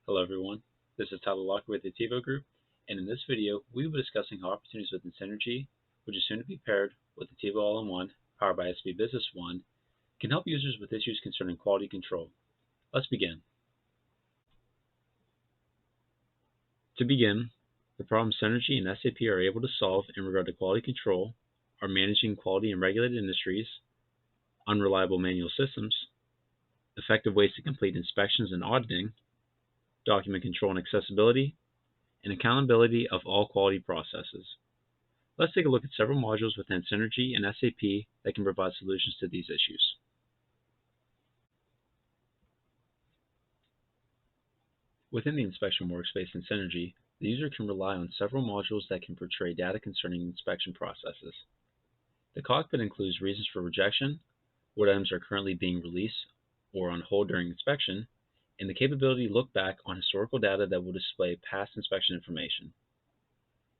Hello everyone, this is Tyler Locker with the Attivo Group, and in this video we will be discussing how opportunities within Synergy, which is soon to be paired with Attivo All-in-One, powered by SAP Business One, can help users with issues concerning quality control. Let's begin. To begin, the problems Synergy and SAP are able to solve in regard to quality control are managing quality in regulated industries, unreliable manual systems, effective ways to complete inspections and auditing, document control and accessibility, and accountability of all quality processes. Let's take a look at several modules within Synergy and SAP that can provide solutions to these issues. Within the inspection workspace in Synergy, the user can rely on several modules that can portray data concerning inspection processes. The cockpit includes reasons for rejection, what items are currently being released or on hold during inspection, and the capability to look back on historical data that will display past inspection information.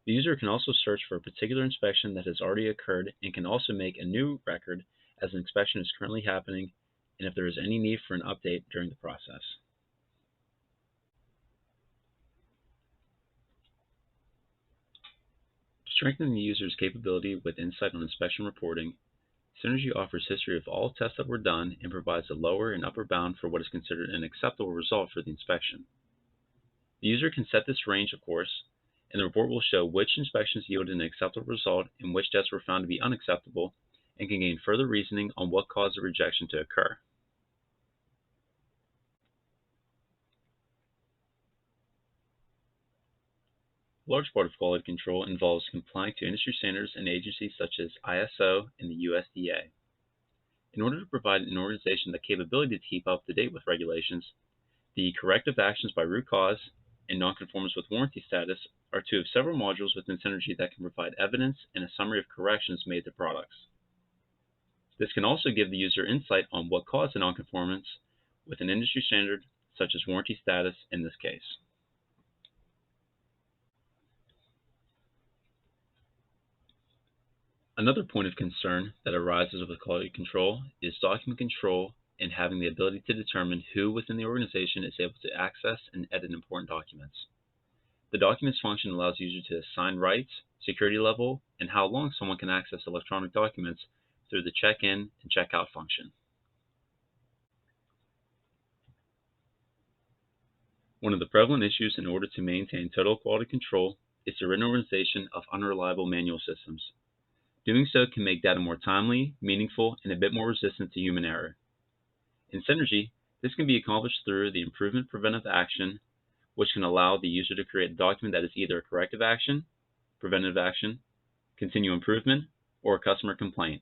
The user can also search for a particular inspection that has already occurred and can also make a new record as an inspection is currently happening and if there is any need for an update during the process. To strengthen the user's capability with insight on inspection reporting, Synergy offers history of all tests that were done and provides a lower and upper bound for what is considered an acceptable result for the inspection. The user can set this range, of course, and the report will show which inspections yielded an acceptable result and which tests were found to be unacceptable, and can gain further reasoning on what caused the rejection to occur. A large part of quality control involves complying to industry standards and agencies such as ISO and the USDA. In order to provide an organization the capability to keep up to date with regulations, the corrective actions by root cause and nonconformance with warranty status are two of several modules within Synergy that can provide evidence and a summary of corrections made to products. This can also give the user insight on what caused the nonconformance with an industry standard such as warranty status in this case. Another point of concern that arises with quality control is document control and having the ability to determine who within the organization is able to access and edit important documents. The documents function allows users to assign rights, security level, and how long someone can access electronic documents through the check-in and check-out function. One of the prevalent issues in order to maintain total quality control is the written organization of unreliable manual systems. Doing so can make data more timely, meaningful, and a bit more resistant to human error. In Synergy, this can be accomplished through the improvement preventive action, which can allow the user to create a document that is either a corrective action, preventative action, continuous improvement, or a customer complaint.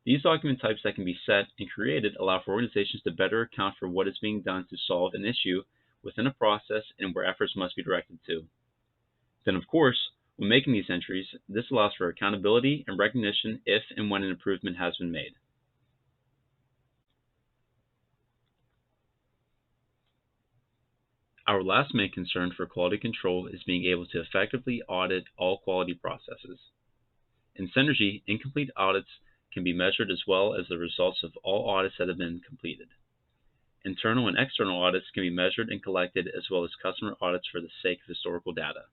These document types that can be set and created allow for organizations to better account for what is being done to solve an issue within a process and where efforts must be directed to. Then, of course, when making these entries, this allows for accountability and recognition if and when an improvement has been made. Our last main concern for quality control is being able to effectively audit all quality processes. In Synergy, incomplete audits can be measured as well as the results of all audits that have been completed. Internal and external audits can be measured and collected as well as customer audits for the sake of historical data.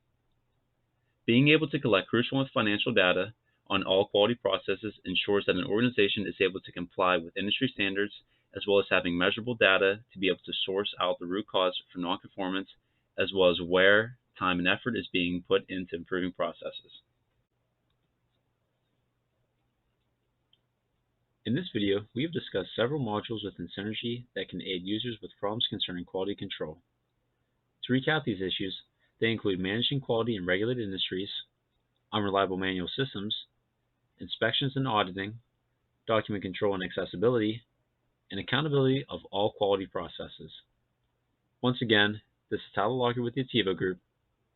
Being able to collect crucial and financial data on all quality processes ensures that an organization is able to comply with industry standards as well as having measurable data to be able to source out the root cause for nonconformance as well as where time and effort is being put into improving processes. In this video, we have discussed several modules within Synergy that can aid users with problems concerning quality control. To recap these issues, they include managing quality in regulated industries, unreliable manual systems, inspections and auditing, document control and accessibility, and accountability of all quality processes. Once again, this is Tyler Locker with the Attivo Group.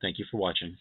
Thank you for watching.